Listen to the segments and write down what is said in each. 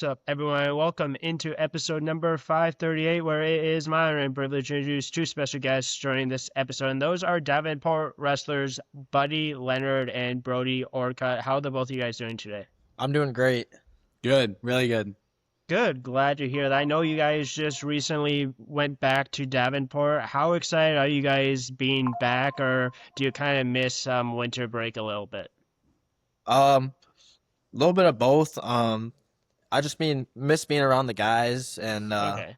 What's up, everyone? Welcome into episode number 538, where it is my honor and privilege to introduce two special guests during this episode. And those are Davenport wrestlers Buddy, Leonard, and Brody Orcutt. How are the both of you guys doing today? I'm doing great. Good, really good. Good. Glad to hear that. I know you guys just recently went back to Davenport. How excited are you guys being back, or do you kind of miss winter break a little bit? A little bit of both. I just miss being around the guys, and Okay.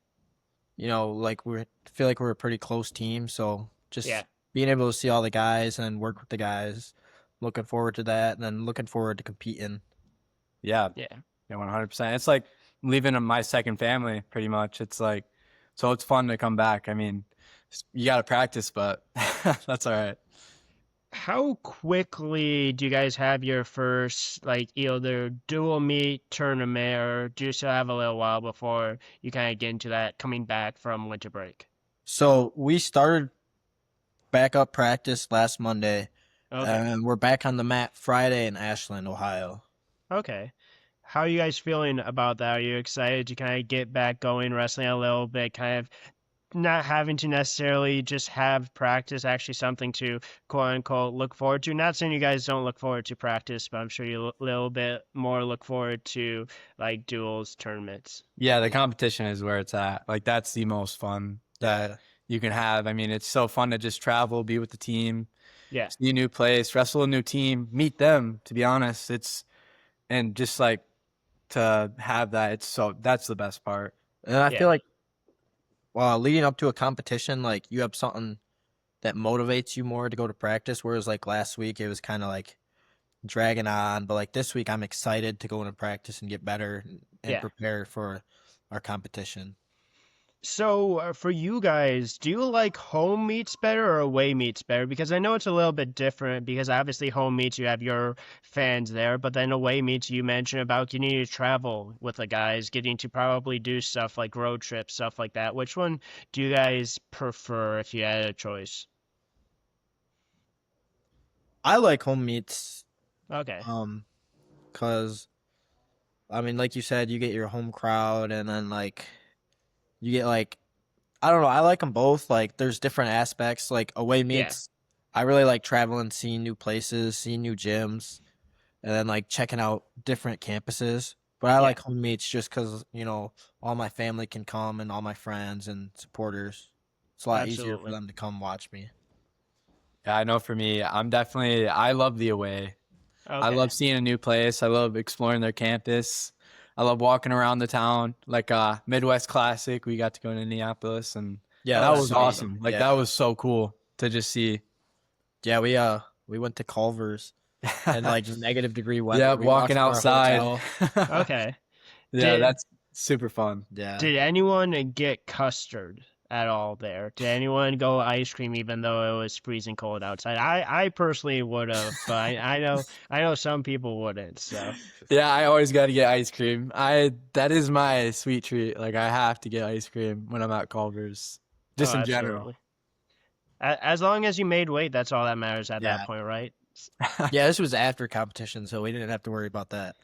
like we feel like we're a pretty close team. So Yeah. just being able to see all the guys and work with the guys, looking forward to that, and then looking forward to competing. Yeah, Yeah. yeah, 100%. It's like leaving my second family, pretty much. It's like, so it's fun to come back. I mean, you got to practice, but that's all right. How quickly do you guys have your first, like, either dual meet tournament, or do you still have a little while before you kind of get into that coming back from winter break? So we started back up practice last Monday, Okay. and we're back on the mat Friday in Ashland, Ohio. Okay. How are you guys feeling about that? Are you excited to kind of get back going, wrestling a little bit, kind of not having to necessarily just have practice, actually something to quote unquote look forward to? Not saying you guys don't look forward to practice, but I'm sure you a little bit more look forward to like duels, tournaments. Yeah, the competition is where it's at. Like, that's the most fun that Yeah. you can have. I mean, it's so fun to just travel, be with the team, Yeah, see a new place, wrestle a new team, meet them, to be honest. And just like to have that, that's the best part. And I feel yeah, like leading up to a competition, like you have something that motivates you more to go to practice. Whereas like last week, it was kind of like dragging on. But like this week, I'm excited to go into practice and get better and yeah. prepare for our competition. So for you guys, do you like home meets better or away meets better? Because I know it's a little bit different because obviously home meets you have your fans there, but then away meets you mentioned about getting to travel with the guys, getting to probably do stuff like road trips, stuff like that. Which one do you guys prefer if you had a choice? I like home meets, Okay. um, cause I mean, like you said, you get your home crowd, and then like you get like I don't know. I like them both. Like there's different aspects. Like away Yeah. meets, I really like traveling, seeing new places, seeing new gyms, and then like checking out different campuses. But I Yeah. like home meets just because all my family can come and all my friends and supporters. It's a lot easier for Absolutely. them to come watch me. Yeah, I know for me, I love the away. I Okay. love seeing a new place. I love exploring their campus. I love walking around the town. Like Midwest Classic, we got to go to Indianapolis, and Yeah, Oh, that that was was sweet. awesome. awesome. Like, Yeah, that was so cool to just see. yeah. We went to Culver's and like negative degree weather. Yeah, We walking walked to our outside. hotel. Okay. Yeah, Did that's super fun. Yeah. Did anyone get custard at all there? Did anyone go ice cream even though it was freezing cold outside? I personally would have, but I know some people wouldn't. So Yeah, I always got to get ice cream. That is my sweet treat. Like, I have to get ice cream when I'm at Culver's, oh, just in general. absolutely. As long as you made weight, that's all that matters at that Yeah. point, right? Yeah, this was after competition, so we didn't have to worry about that.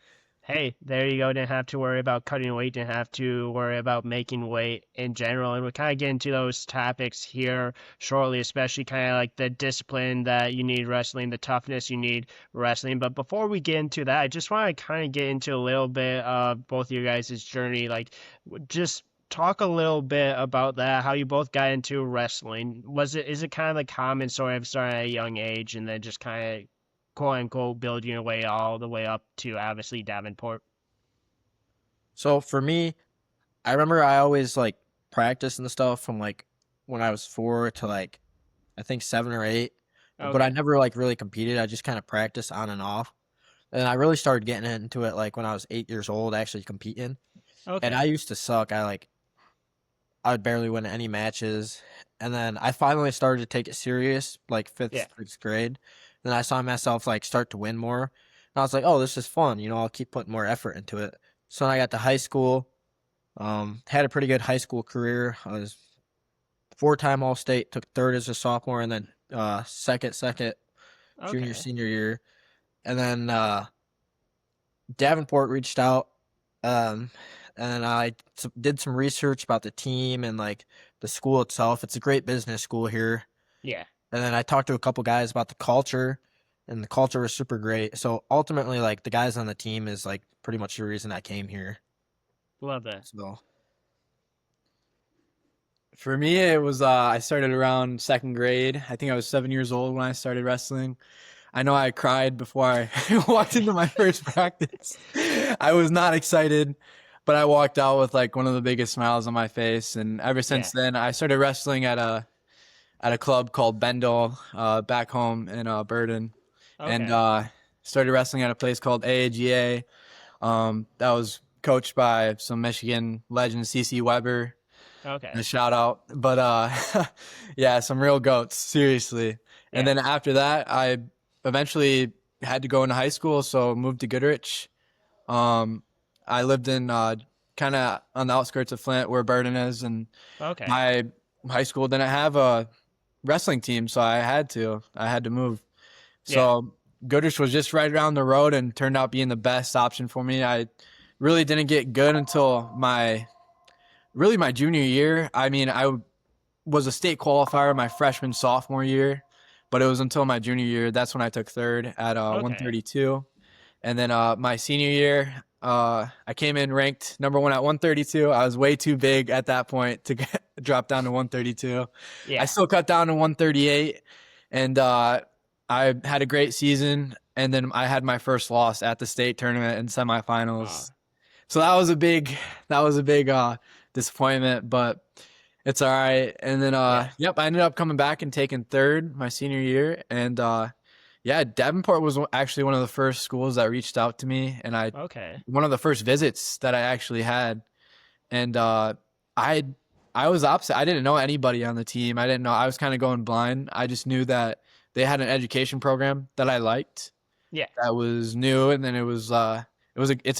Hey, there you go. Didn't have to worry about cutting weight. Didn't have to worry about making weight in general. And we'll kind of get into those topics here shortly, especially kind of like the discipline that you need wrestling, the toughness you need wrestling. But before we get into that, I just want to kind of get into a little bit of both of you guys' journey. Like, just talk a little bit about that, how you both got into wrestling. Is it kind of the common story of starting at a young age and then just kind of quote unquote building your way all the way up to obviously Davenport? So for me, I remember I always like practiced and stuff from like when I was 4 to like I think 7 or 8, but I Okay. never like really competed. I just kind of practiced on and off. And I really started getting into it like when I was 8 years old, actually competing. And Okay. I used to suck. I would barely win any matches. And then I finally started to take it serious, like Yeah. fifth, sixth grade. Then I saw myself like start to win more. And I was like, oh, this is fun. I'll keep putting more effort into it. So when I got to high school, had a pretty good high school career. I was 4-time All State, took third as a sophomore, and then second junior Okay. senior year. And then Davenport reached out Um, and I did some research about the team and like the school itself. It's a great business school here. Yeah. And then I talked to a couple guys about the culture, and the culture was super great. So ultimately, like the guys on the team is like pretty much the reason I came here. Love that. So For me, it was I started around second grade. I think I was 7 years old when I started wrestling. I know I cried before I walked into my first practice. I was not excited, but I walked out with like one of the biggest smiles on my face. And ever since then, I started wrestling at a club called Bendel, back home in Burden, and Okay. started wrestling at a place called AAGA. That was coached by some Michigan legend, CC Weber. A Okay. shout out, but yeah, some real goats, seriously. And Yeah. then after that, I eventually had to go into high school, so moved to Goodrich. Um, I lived in kind of on the outskirts of Flint, where Burden is, and Okay. my high school didn't have a wrestling team, so I had to move. Yeah. So Goodrich was just right around the road and turned out being the best option for me. I really didn't get good until my junior year. I mean, I was a state qualifier my freshman sophomore year, but it was until my junior year that's when I took third at Okay. 132. And then my senior year, I came in ranked number one at 132. I was way too big at that point to drop down to 132. I Yeah. still cut down to 138, and I had a great season. And then I had my first loss at the state tournament in Uh, semifinals. So that was a big disappointment, but it's all right. And then yeah. yep, I ended up coming back and taking third my senior year. And yeah, Davenport was actually one of the first schools that reached out to me, and I Okay. one of the first visits that I actually had. And I I was opposite. I didn't know anybody on the team. I didn't know. I was kind of going blind. I just knew that they had an education program that I liked, Yeah. that was new, and then it's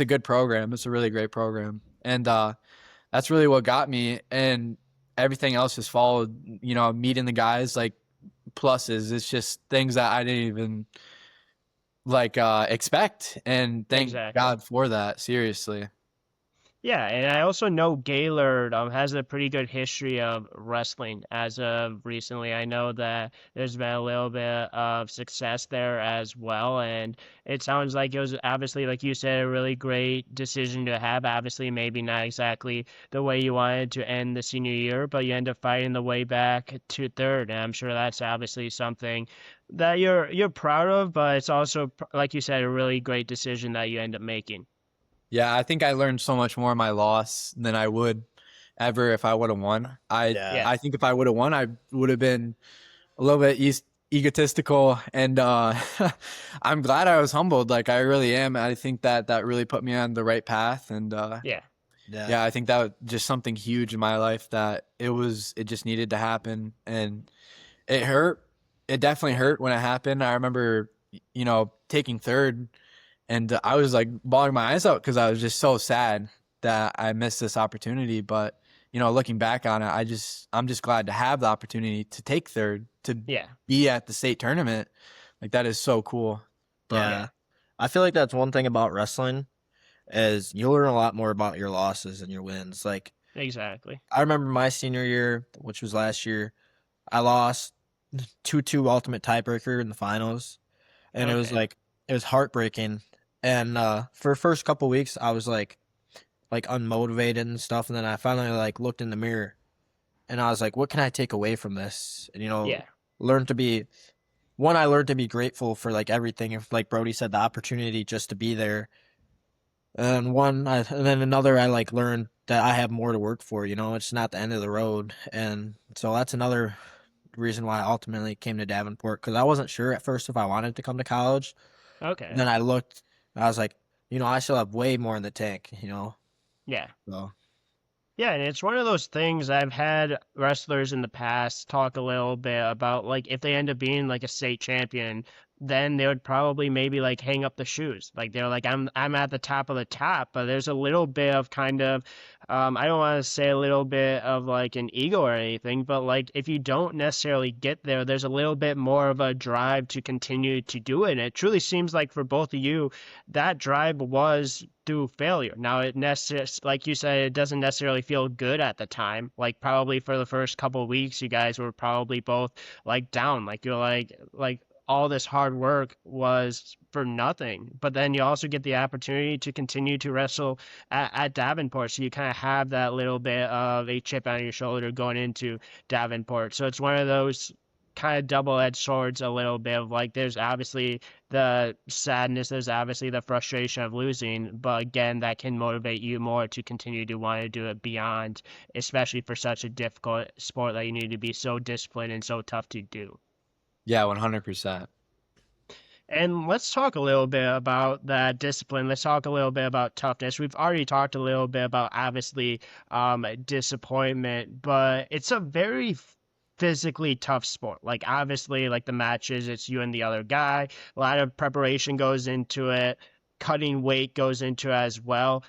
a good program. It's a really great program. And that's really what got me, and everything else just followed, meeting the guys, like pluses. It's just things that I didn't even like expect, and thank Exactly. God for that, seriously. Yeah, and I also know Gaylord has a pretty good history of wrestling as of recently. I know that there's been a little bit of success there as well, and it sounds like it was obviously, like you said, a really great decision to have. Obviously, maybe not exactly the way you wanted to end the senior year, but you end up fighting the way back to third, and I'm sure that's obviously something that you're proud of, but it's also, like you said, a really great decision that you end up making. Yeah, I think I learned so much more in my loss than I would ever if I would have won. I yeah, Yeah. I think if I would have won, I would have been a little bit egotistical, and I'm glad I was humbled. Like, I really am. I think that really put me on the right path, and Yeah. yeah, yeah, I think that was just something huge in my life, that it just needed to happen, and it hurt. It definitely Yeah. hurt when it happened. I remember, taking third, and I was like bawling my eyes out because I was just so sad that I missed this opportunity. But looking back on it, I'm just glad to have the opportunity to take third, to Yeah. be at the state tournament. Like, that is so cool. But yeah. Yeah. I feel like that's one thing about wrestling is you learn a lot more about your losses and your wins. Like Exactly. I remember my senior year, which was last year, I lost 2-2 ultimate tiebreaker in the finals, and it was Okay. like it was heartbreaking. And for the first couple weeks, I was like unmotivated and stuff. And then I finally like looked in the mirror, and I was like, what can I take away from this? And Yeah. learn to be one. I learned to be grateful for like everything. If like Brody said, the opportunity just to be there. And then another, I like learned that I have more to work for. It's not the end of the road, and so that's another reason why I ultimately came to Davenport, because I wasn't sure at first if I wanted to come to college. Okay. Then I looked, and I was like, I still have way more in the tank. Yeah. So Yeah, and it's one of those things I've had wrestlers in the past talk a little bit about, like if they end up being like a state champion, then they would probably maybe like hang up the shoes. Like they're like, I'm at the top of the top, but there's a little bit of kind of I don't want to say a little bit of like an ego or anything, but like if you don't necessarily get there, there's a little bit more of a drive to continue to do it. And it truly seems like for both of you, that drive was through failure. Now it necessarily, like you said, it doesn't necessarily feel good at the time. Like probably for the first couple of weeks, you guys were probably both like down, like you're like all this hard work was for nothing. But then you also get the opportunity to continue to wrestle at Davenport. So you kind of have that little bit of a chip on your shoulder going into Davenport. So it's one of those kind of double-edged swords a little bit of like there's obviously the sadness, there's obviously the frustration of losing, but again that can motivate you more to continue to want to do it beyond, especially for such a difficult sport that you need to be so disciplined and so tough to do. Yeah, 100%. And let's talk a little bit about that discipline. Let's talk a little bit about toughness. We've already talked a little bit about obviously disappointment, but it's a very physically tough sport. Like obviously, like the matches, it's you and the other guy. A lot of preparation goes into it. Cutting weight goes into it as well.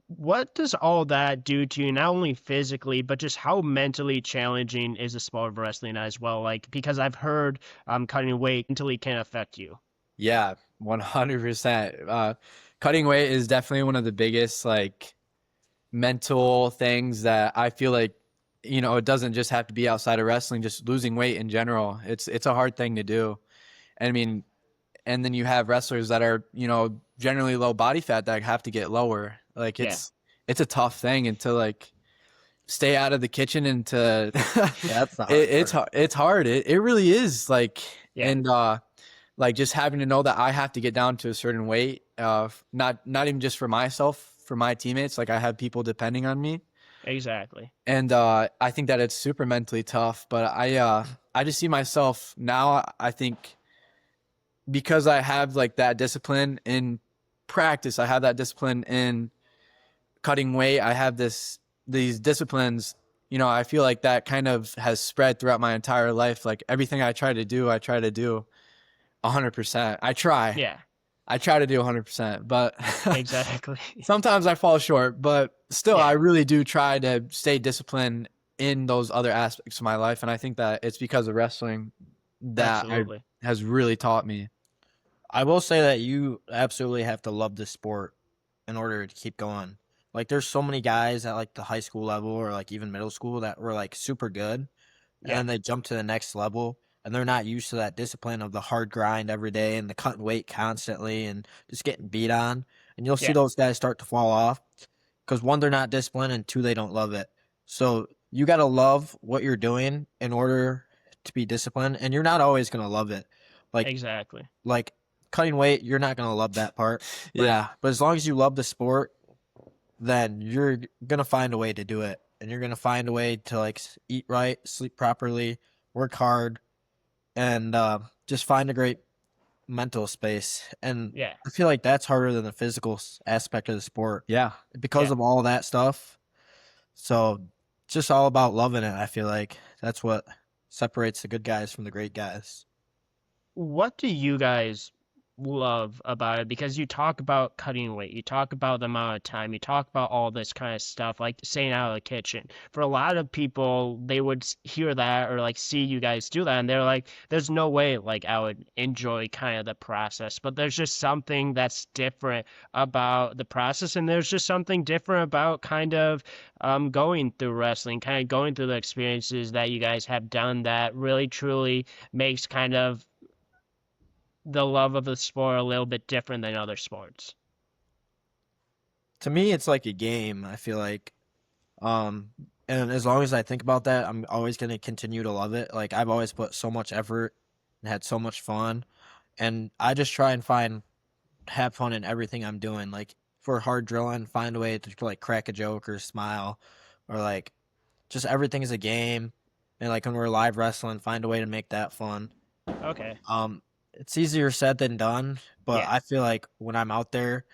What does all that do to you, not only physically, but just how mentally challenging is the sport of wrestling as well? Like, because I've heard cutting weight mentally can affect you. Yeah, 100%. Cutting weight is definitely one of the biggest like mental things that I feel like, you know, it doesn't just have to be outside of wrestling, just losing weight in general. It's a hard thing to do. I mean, and then you have wrestlers that are, you know, generally low body fat that have to get lower. Like it's a tough thing, and to like stay out of the kitchen and to That's the hard it's part. it's hard. It really is like Yeah. and like just having to know that I have to get down to a certain weight, not even just for myself, for my teammates. Like I have people depending on me. Exactly. And I think that it's super mentally tough, but I just see myself now, I think because I have like that discipline in practice, I have that discipline in cutting weight, I have these disciplines, you know, I feel like that kind of has spread throughout my entire life. Like everything I try to do 100%. I try to do 100%, but Exactly. sometimes I fall short, but still Yeah. I really do try to stay disciplined in those other aspects of my life. And I think that it's because of wrestling that Absolutely. has really taught me. I will say that you absolutely have to love this sport in order to keep going. Like there's so many guys at like the high school level or like even middle school that were like super good, and Yeah. then they jump to the next level and they're not used to that discipline of the hard grind every day and the cutting weight constantly and just getting beat on. And you'll see Yeah. those guys start to fall off because one, they're not disciplined, and two, they don't love it. So you got to love what you're doing in order to be disciplined, and you're not always going to love it. Exactly. Like cutting weight, you're not going to love that part. Yeah. But as long as you love the sport, then you're going to find a way to do it. And you're going to find a way to like eat right, sleep properly, work hard, and just find a great mental space. And Yeah. I feel like that's harder than the physical aspect of the sport Yeah. because Yeah. of all that stuff. So it's just all about loving it. I feel like that's what separates the good guys from the great guys. What do you guys love about it? Because you talk about cutting weight, you talk about the amount of time, you talk about all this kind of stuff, like staying out of the kitchen. For a lot of people, they would hear that or like see you guys do that, and they're like, there's no way like I would enjoy kind of the process. But there's just something that's different about the process, and there's just something different about kind of going through wrestling, kind of going through the experiences that you guys have done that really truly makes kind of the love of the sport a little bit different than other sports. To me, it's like a game. I feel like, and as long as I think about that, I'm always going to continue to love it. Like I've always put so much effort and had so much fun, and I just try and have fun in everything I'm doing. Like for hard drilling, find a way to like crack a joke or smile, or like just everything is a game. And like when we're live wrestling, find a way to make that fun. Okay. It's easier said than done, but Yeah. I feel like when I'm out there,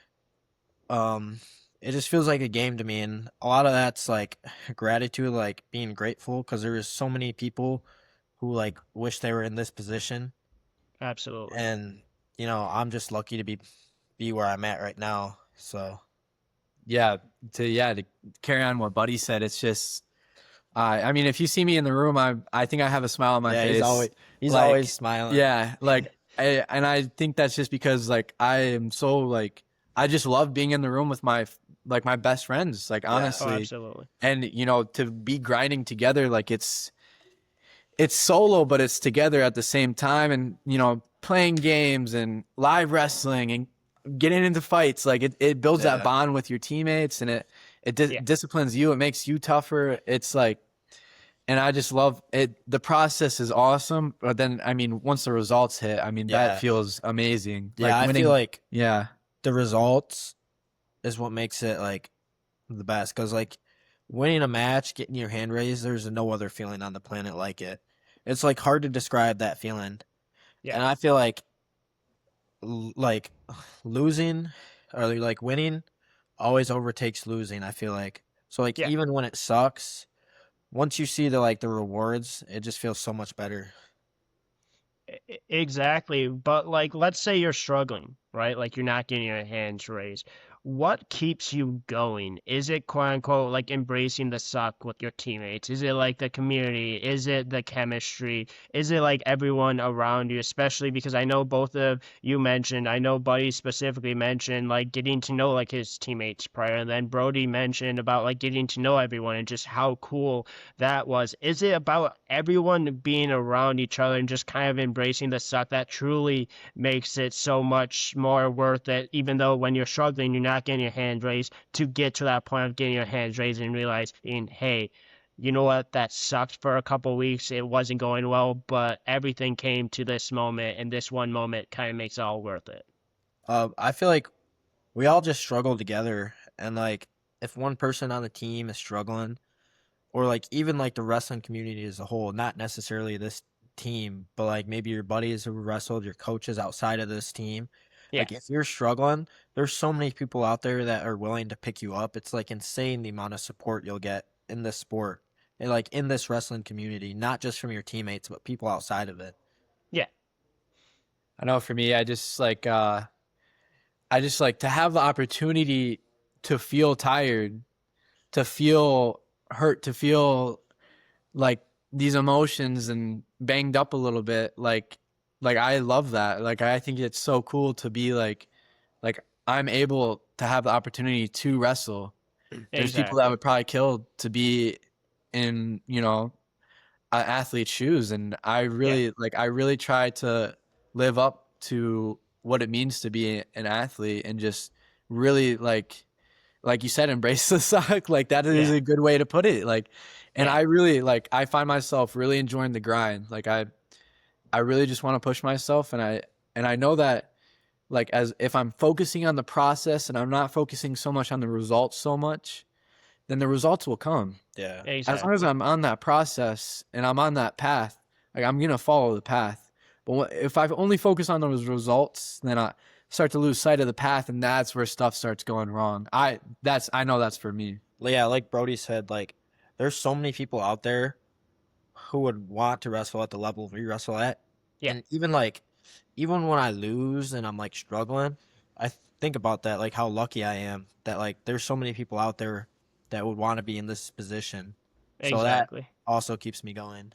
it just feels like a game to me, and a lot of that's like gratitude, like being grateful because there is so many people who like wish they were in this position, Absolutely. And I'm just lucky to be where I'm at right now. So Yeah, to carry on what Buddy said, it's just I mean, if you see me in the room, I think I have a smile on my yeah, face. he's always Like, smiling. yeah, like I think that's just because like I am so like I just love being in the room with my best friends, like Yeah. Oh, honestly. absolutely. And to be grinding together, like it's solo, but it's together at the same time, and playing games and live wrestling and getting into fights, like it builds that Yeah. bond with your teammates, and it Yeah. disciplines you, it makes you tougher. It's like, and I just love it. The process is awesome, but then I mean, once the results hit, I mean, Yeah. that feels amazing. Yeah, Like I winning, feel like yeah, the results is what makes it like the best. Because like winning a match, getting your hand raised, there's no other feeling on the planet like it. It's like hard to describe that feeling. Yeah. And I feel like like losing or like winning always overtakes losing. I feel like so like Yeah. even when it sucks, once you see the rewards, it just feels so much better. Exactly. But like, let's say you're struggling, right? Like you're not getting your hands raised. What keeps you going? Is it quote unquote like embracing the suck with your teammates? Is it like the community? Is it the chemistry? Is it like everyone around you? Especially because I know both of you mentioned, I know Buddy specifically mentioned like getting to know like his teammates prior, and then Brody mentioned about like getting to know everyone and just how cool that was. Is it about everyone being around each other and just kind of embracing the suck that truly makes it so much more worth it, even though when you're struggling, you're not getting your hand raised, to get to that point of getting your hands raised and realizing, hey, you know what, that sucked for a couple weeks. It wasn't going well, but everything came to this moment, and this one moment kind of makes it all worth it. I feel like we all just struggle together, and like if one person on the team is struggling, or like even like the wrestling community as a whole, not necessarily this team, but like maybe your buddies who wrestled, your coaches outside of this team. Yeah, Like if you're struggling, there's so many people out there that are willing to pick you up. It's like insane the amount of support you'll get in this sport and like in this wrestling community, not just from your teammates, but people outside of it. yeah, I know for me, I just like to have the opportunity to feel tired, to feel hurt, to feel like these emotions and banged up a little bit. Like I love that. Like I think it's so cool to be like I'm able to have the opportunity to wrestle. There's people that exactly. would probably kill to be in, an athlete's shoes, and Yeah, I really try to live up to what it means to be an athlete, and just really like you said, embrace the suck. Like that is yeah, a good way to put it. Like, and yeah, I really like I find myself really enjoying the grind. Like I really just want to push myself, and I know that like as if I'm focusing on the process and I'm not focusing so much on the results so much, then the results will come. Yeah. As long as exactly. I'm on that process and I'm on that path, like I'm gonna follow the path. But if I only focus on those results, then I start to lose sight of the path, and that's where stuff starts going wrong. I know that's for me. Yeah, like Brody said, like there's so many people out there who would want to wrestle at the level we wrestle at. Yeah, And even when I lose and I'm like struggling, I think about that, like how lucky I am that like there's so many people out there that would want to be in this position. So that exactly. also keeps me going.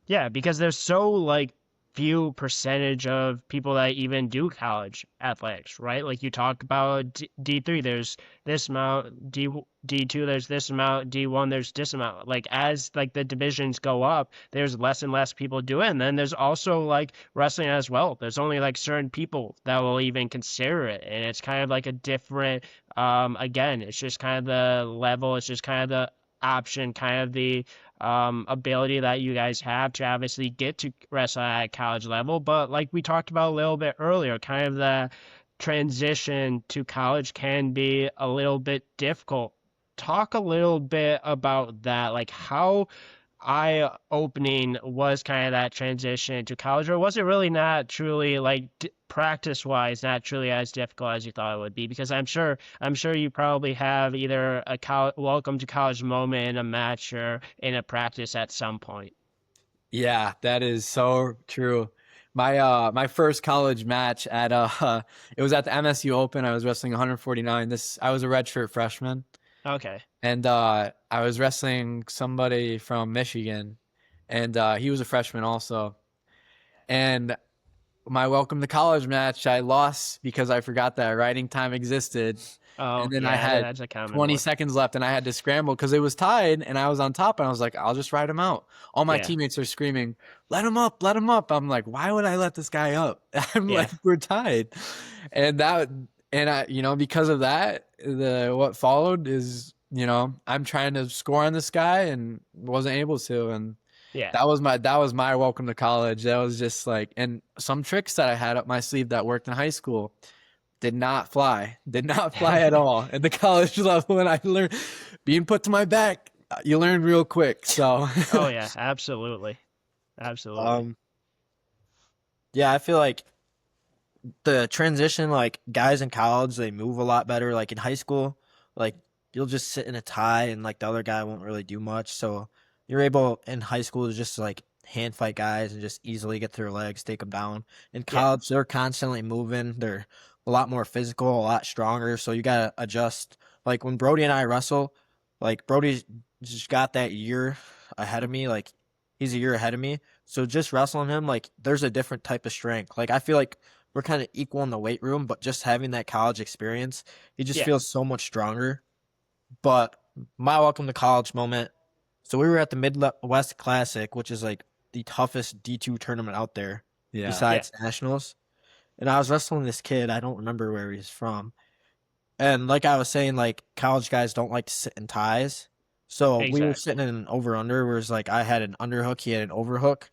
Yeah, because there's so like few percentage of people that even do college athletics, right? Like you talk about D3, there's this amount, D2, there's this amount, D1, there's this amount. Like as like the divisions go up, there's less and less people do it. And then there's also like wrestling as well. There's only like certain people that will even consider it. And it's kind of like a different again, it's just kind of the level, it's just kind of the option, kind of the ability that you guys have to obviously get to wrestle at college level. But like we talked about a little bit earlier, kind of the transition to college can be a little bit difficult. Talk a little bit about that, like how eye-opening was kind of that transition to college, or was it really not truly like practice-wise, not truly as difficult as you thought it would be? Because I'm sure you probably have either a welcome to college moment in a match or in a practice at some point. Yeah, that is so true. My first college match at it was at the MSU Open. I was wrestling 149. I was a redshirt freshman, Okay. and I was wrestling somebody from Michigan, and he was a freshman also. And my welcome to college match, I lost because I forgot that writing time existed. Oh, And then I yeah, had that's a common 20 one. seconds left and I had to scramble because it was tied and I was on top and I was like, I'll just ride him out. All my Yeah. teammates are screaming, let him up, let him up. I'm like, why would I let this guy up? I'm Yeah. like, we're tied. And I, because of that, what followed is, I'm trying to score on this guy and wasn't able to. And Yeah. that was my welcome to college. That was just like, and some tricks that I had up my sleeve that worked in high school did not fly at all at the college level. And I learned being put to my back, you learn real quick. So, Oh yeah, absolutely. Absolutely. Yeah, I feel like the transition, like guys in college, they move a lot better. Like in high school, like you'll just sit in a tie and like the other guy won't really do much. So you're able in high school to just like hand fight guys and just easily get to their legs, take them down. In Yeah. college, they're constantly moving. They're a lot more physical, a lot stronger. So you gotta adjust. Like when Brody and I wrestle, like Brody's just got that year ahead of me. Like he's a year ahead of me. So just wrestling him, like there's a different type of strength. Like I feel like we're kind of equal in the weight room, but just having that college experience, he just Yeah. feels so much stronger. But my welcome to college moment. So we were at the Midwest Classic, which is like the toughest D2 tournament out there yeah. besides nationals. And I was wrestling this kid. I don't remember where he's from. And like I was saying, like college guys don't like to sit in ties. So we were Exactly. sitting in an over under, whereas like I had an underhook, he had an overhook.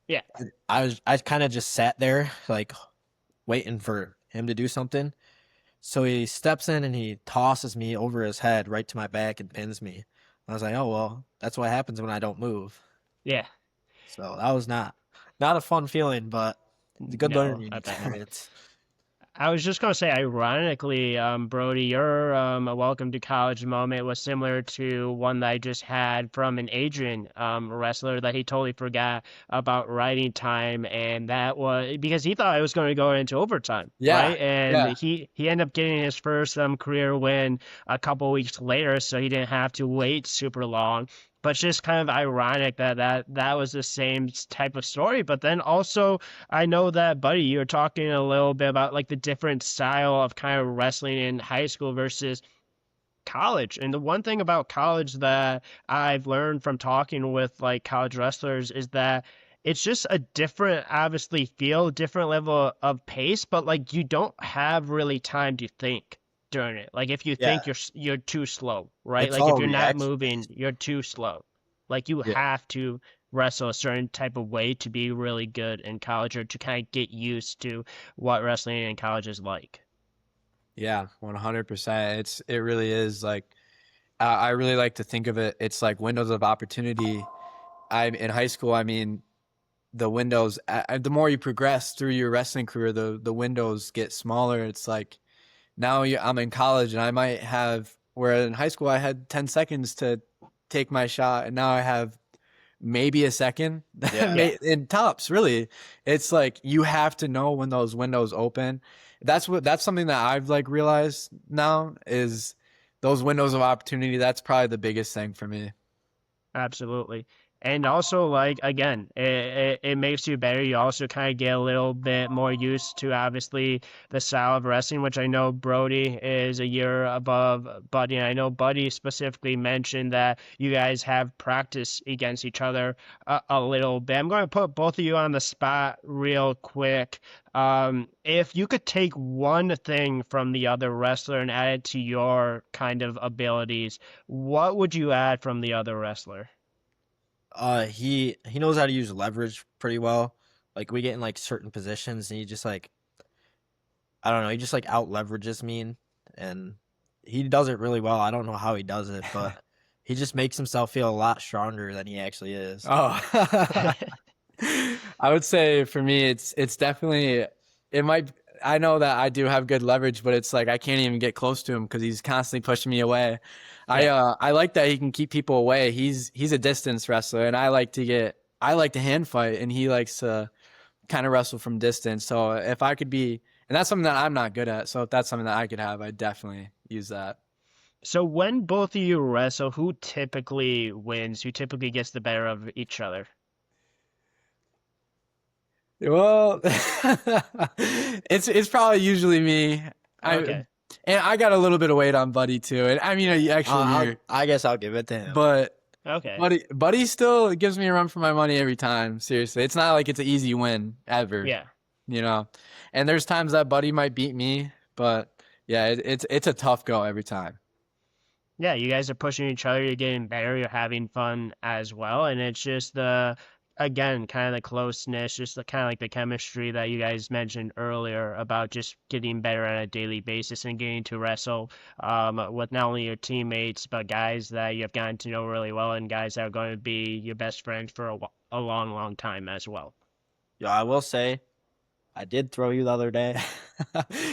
Yeah. I kind of just sat there like waiting for him to do something. So he steps in and he tosses me over his head right to my back and pins me. I was like, oh well, that's what happens when I don't move. Yeah. So that was not a fun feeling, but it's a good No, learning I bet. experience. I was just gonna say, ironically, Brody, your welcome to college moment was similar to one that I just had from an Adrian wrestler that he totally forgot about writing time, and that was because he thought it was going to go into overtime, Yeah. right? And Yeah. he ended up getting his first career win a couple weeks later, so he didn't have to wait super long. But it's just kind of ironic that was the same type of story. But then also, I know that, Buddy, you were talking a little bit about like the different style of kind of wrestling in high school versus college. And the one thing about college that I've learned from talking with like college wrestlers is that it's just a different, obviously, feel, different level of pace, but like you don't have really time to think during it. Like if you Yeah, think you're too slow, right? it's Like if all you're not reaction moving, based. you're too slow. Like you Yeah. have to wrestle a certain type of way to be really good in college or to kind of get used to what wrestling in college is like. Yeah, 100%. It really is like I really like to think of it. It's like windows of opportunity. I'm in high school. I mean, the windows. The more you progress through your wrestling career, the windows get smaller. It's like now I'm in college and I might have where in high school I had 10 seconds to take my shot, and now I have maybe a second Yeah. Yeah, in tops. Really, it's like you have to know when those windows open. That's something that I've like realized now is those windows of opportunity. That's probably the biggest thing for me. absolutely. And also, like, again, it makes you better. You also kind of get a little bit more used to, obviously, the style of wrestling, which I know Brody is a year above Buddy. And I know Buddy specifically mentioned that you guys have practice against each other a little bit. I'm going to put both of you on the spot real quick. If you could take one thing from the other wrestler and add it to your kind of abilities, what would you add from the other wrestler? He knows how to use leverage pretty well. Like we get in like certain positions and he just like I don't know, he just like out leverages me and he does it really well. I don't know how he does it, but he just makes himself feel a lot stronger than he actually is. Oh, I would say for me, it's definitely it might. I know that I do have good leverage, but it's like I can't even get close to him because he's constantly pushing me away. Yeah. I like that he can keep people away. He's a distance wrestler, and I like to hand fight, and he likes to kind of wrestle from distance. So if I could be, and that's something that I'm not good at. So if that's something that I could have, I definitely use that. So when both of you wrestle, who typically wins? Who typically gets the better of each other? Well, it's probably usually me. Okay. And I got a little bit of weight on Buddy too. And I mean, actually, I guess I'll give it to him. but Okay. Buddy still gives me a run for my money every time. Seriously, it's not like it's an easy win ever. Yeah. You know, and there's times that Buddy might beat me, but yeah, it's a tough go every time. Yeah, you guys are pushing each other, you're getting better, you're having fun as well, and it's just the again, kind of the closeness, just the kind of like the chemistry that you guys mentioned earlier about just getting better on a daily basis and getting to wrestle with not only your teammates but guys that you have gotten to know really well and guys that are going to be your best friends for a long, long time as well. Yeah, I will say, I did throw you the other day.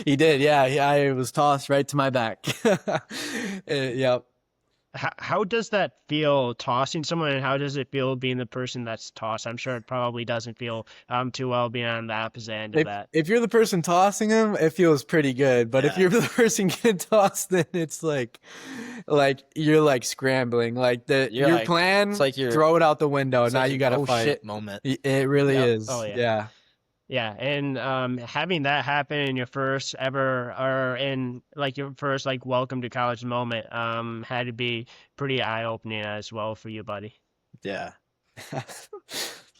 He did, yeah. I was tossed right to my back. Yep. How does that feel tossing someone, and how does it feel being the person that's tossed? I'm sure it probably doesn't feel too well being on the opposite end of that. If you're the person tossing him, it feels pretty good. But if Yeah. you're the person getting tossed, then it's like you're like scrambling. Like your like- plan, it's like you're- throw it out the window. It's Now like you an got to oh fight. shit moment. It really Yep. is. Oh, yeah. Yeah. Yeah, and having that happen in your first ever, or in like your first like welcome to college moment, had to be pretty eye-opening as well for you, buddy. Yeah.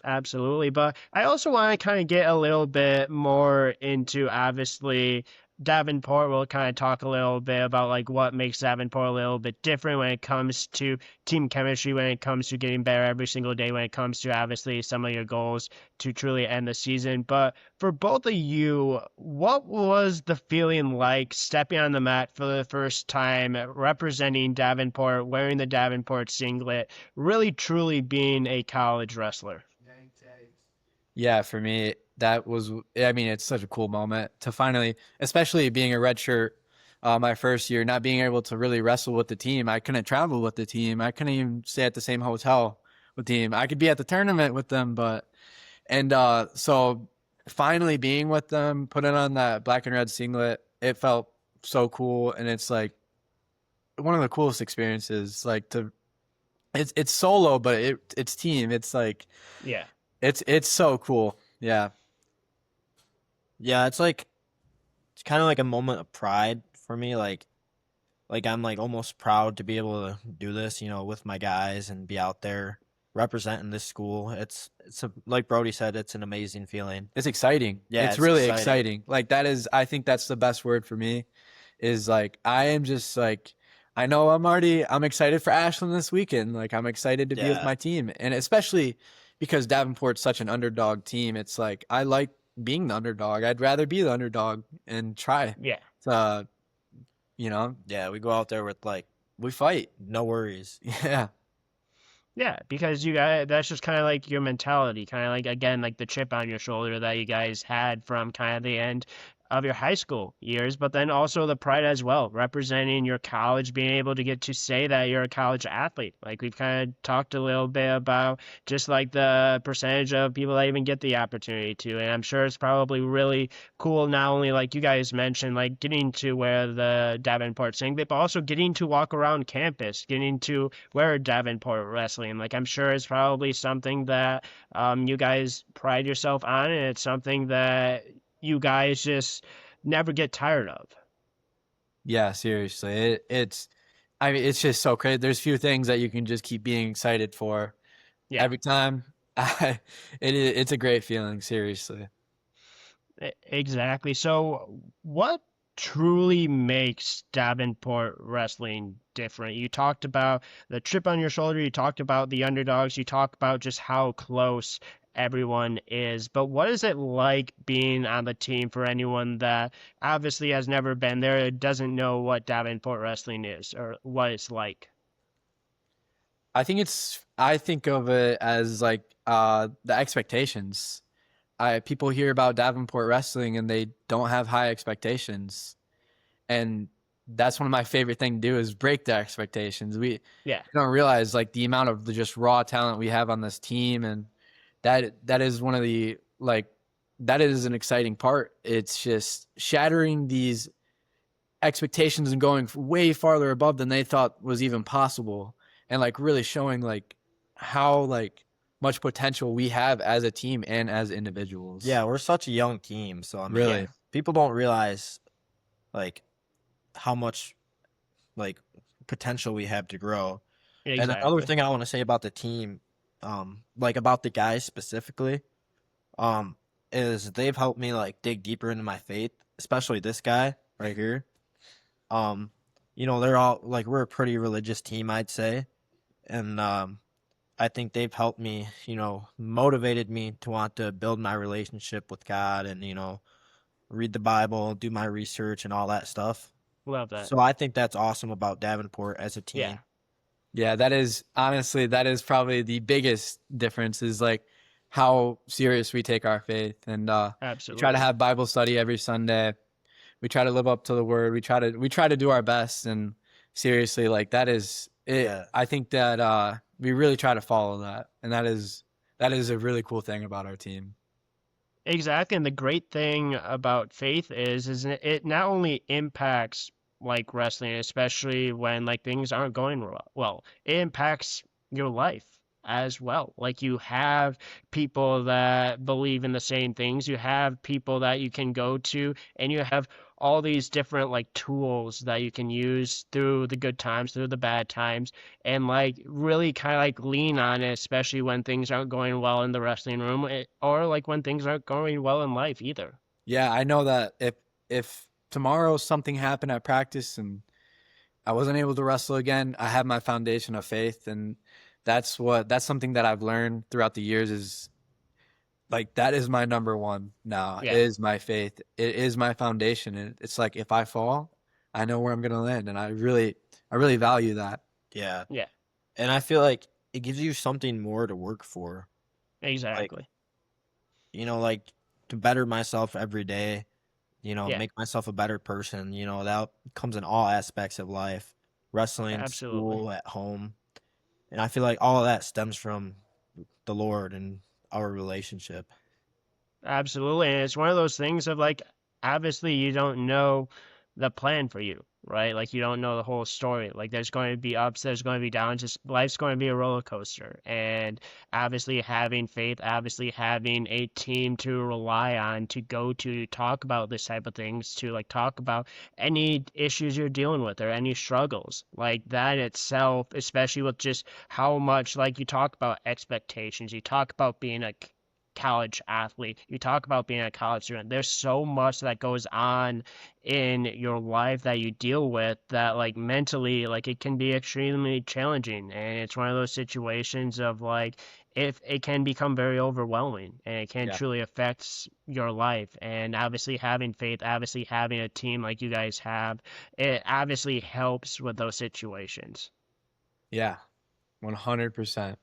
Absolutely. But I also want to kind of get a little bit more into obviously Davenport. We'll kind of talk a little bit about like what makes Davenport a little bit different when it comes to team chemistry, when it comes to getting better every single day, when it comes to obviously some of your goals to truly end the season. But for both of you, what was the feeling like stepping on the mat for the first time, representing Davenport, wearing the Davenport singlet, really truly being a college wrestler? Yeah, for me, that was, I mean, it's such a cool moment to finally, especially being a redshirt my first year, not being able to really wrestle with the team. I couldn't travel with the team. I couldn't even stay at the same hotel with the team. I could be at the tournament with them, so finally being with them, putting on that black and red singlet, it felt so cool. And it's like one of the coolest experiences, like it's solo, but it's team. It's like, Yeah. it's so cool. Yeah. Yeah, it's kind of like a moment of pride for me. Like I'm like almost proud to be able to do this, with my guys and be out there representing this school. It's like Brody said, it's an amazing feeling. It's exciting. Yeah, it's it's really exciting. exciting. Like I think that's the best word for me, is like, I am just like, I know I'm excited for Ashland this weekend. Like I'm excited to be with Yeah. my team. And especially because Davenport's such an underdog team, it's like, I like being the underdog. I'd rather be the underdog and try Yeah. to, you know, Yeah, we go out there with we fight, no worries. yeah. Yeah, because you guys, that's just kind of like your mentality, kind of like, again, like the chip on your shoulder that you guys had from kind of the end of your high school years, but then also the pride as well, representing your college, being able to get to say that you're a college athlete. Like we've kind of talked a little bit about just like the percentage of people that even get the opportunity to, and I'm sure it's probably really cool, not only like you guys mentioned, like getting to wear the Davenport singlet, but also getting to walk around campus, getting to wear Davenport wrestling. Like I'm sure it's probably something that you guys pride yourself on, and it's something that you guys just never get tired of. Yeah, seriously. I mean, it's just so crazy. There's few things that you can just keep being excited for Yeah. every time. It's a great feeling, seriously. Exactly. So what truly makes Davenport wrestling different? You talked about the chip on your shoulder, you talked about the underdogs, you talked about just how close everyone is, but what is it like being on the team for anyone that obviously has never been there, doesn't know what Davenport wrestling is or what it's like? I think of it as like the expectations. People hear about Davenport wrestling and they don't have high expectations. And that's one of my favorite things to do, is break the expectations. We don't realize like the amount of the just raw talent we have on this team, and that is one of the like that is an exciting part. It's just shattering these expectations and going way farther above than they thought was even possible, and like really showing like how like much potential we have as a team and as individuals. Yeah, we're such a young team, so I mean, Really. people don't realize like how much like potential we have to grow. And another Exactly. thing I want to say about the team, like about the guys specifically, is they've helped me like dig deeper into my faith, especially this guy right here. Um, they're all like we're a pretty religious team, I'd say, and I think they've helped me, motivated me to want to build my relationship with God and read the Bible, do my research, and all that stuff. Love that. So I think that's awesome about Davenport as a Yeah. team. Yeah, that is probably the biggest difference, is like how serious we take our faith. And we Absolutely. try to have Bible study every Sunday. We try to live up to the word. We try to do our best, and seriously, like that is it. Yeah. I think that we really try to follow that, and that is a really cool thing about our team. Exactly. And the great thing about faith is it not only impacts like wrestling, especially when like things aren't going well, it impacts your life as well. Like you have people that believe in the same things, you have people that you can go to, and you have all these different like tools that you can use through the good times, through the bad times, and like really kind of like lean on it, especially when things aren't going well in the wrestling room, or like when things aren't going well in life either. Yeah, I know that if tomorrow something happened at practice and I wasn't able to wrestle again, I have my foundation of faith, and that's something that I've learned throughout the years, is like that is my number one now. Yeah. It is my faith. It is my foundation, and it's like if I fall, I know where I'm going to land, and I really value that. Yeah. Yeah. And I feel like it gives you something more to work for. Exactly. Like to better myself every day, Yeah. make myself a better person. That comes in all aspects of life, wrestling, Absolutely. school, at home. And I feel like all of that stems from the Lord and our relationship. Absolutely. And it's one of those things of like, obviously, you don't know the plan for you, right? Like, you don't know the whole story. Like, there's going to be ups, there's going to be downs. Just life's going to be a roller coaster. And obviously, having faith, obviously, having a team to rely on, to go to talk about this type of things, to like talk about any issues you're dealing with or any struggles, like that itself, especially with just how much, like, you talk about expectations, you talk about being a college athlete. You talk about being a college student. There's so much that goes on in your life that you deal with that like mentally like it can be extremely challenging, and it's one of those situations of like if it can become very overwhelming and it can Yeah. truly affect your life. And obviously having faith, obviously having a team like you guys have, it obviously helps with those situations. Yeah, 100%.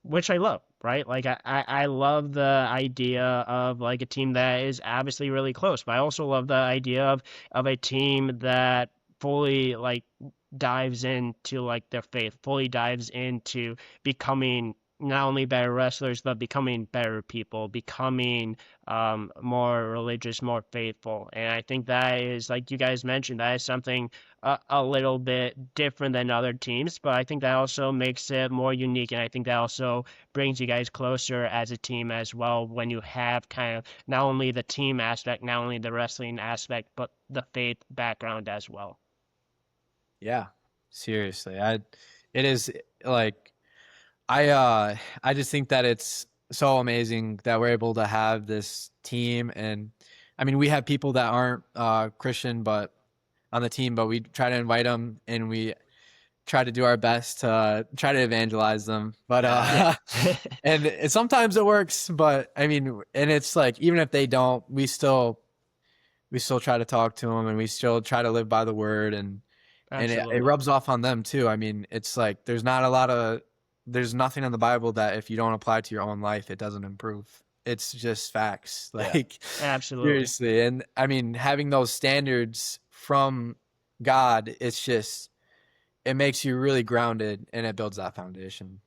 Which I love, right? Like I love the idea of like a team that is obviously really close, but I also love the idea of a team that fully like dives into like their faith, fully dives into becoming not only better wrestlers, but becoming better people, becoming more religious, more faithful. And I think that is, like you guys mentioned, that is something a little bit different than other teams, but I think that also makes it more unique. And I think that also brings you guys closer as a team as well when you have kind of not only the team aspect, not only the wrestling aspect, but the faith background as well. Yeah, seriously. It is like I just think that it's so amazing that we're able to have this team. And I mean, we have people that aren't Christian but on the team, but we try to invite them and we try to do our best to try to evangelize them. But Yeah. and sometimes it works, but I mean, and it's like even if they don't, we still try to talk to them, and we still try to live by the word, and it Absolutely. rubs off on them too. I mean, it's like there's nothing in the Bible that if you don't apply to your own life, it doesn't improve. It's just facts. Like Absolutely. seriously. And I mean, having those standards from God, it makes you really grounded, and it builds that foundation.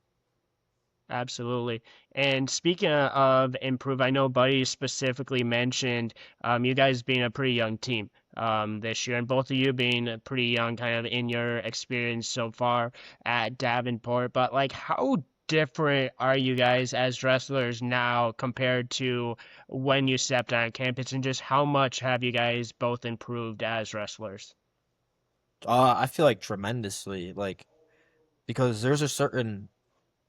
Absolutely. And speaking of improve, I know Buddy specifically mentioned you guys being a pretty young team this year, and both of you being pretty young, kind of in your experience so far at Davenport. But like, how different are you guys as wrestlers now compared to when you stepped on campus, and just how much have you guys both improved as wrestlers? I feel like tremendously, like because there's a certain,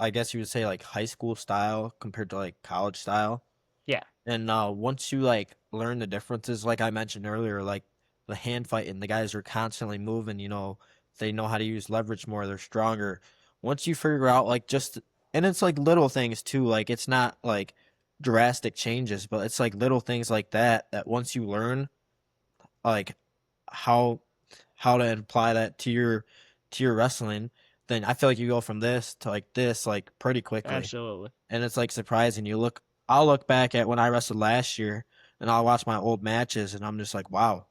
I guess you would say, like high school style compared to like college style. Yeah, And once you like learn the differences, like I mentioned earlier, like the hand fighting, the guys are constantly moving, they know how to use leverage more, they're stronger. Once you figure out like just, and it's like little things too, like it's not like drastic changes, but it's like little things like that once you learn like how to apply that to your wrestling, then I feel like you go from this like pretty quickly. absolutely. And it's like surprising. I'll look back at when I wrestled last year and I'll watch my old matches and I'm just like, wow,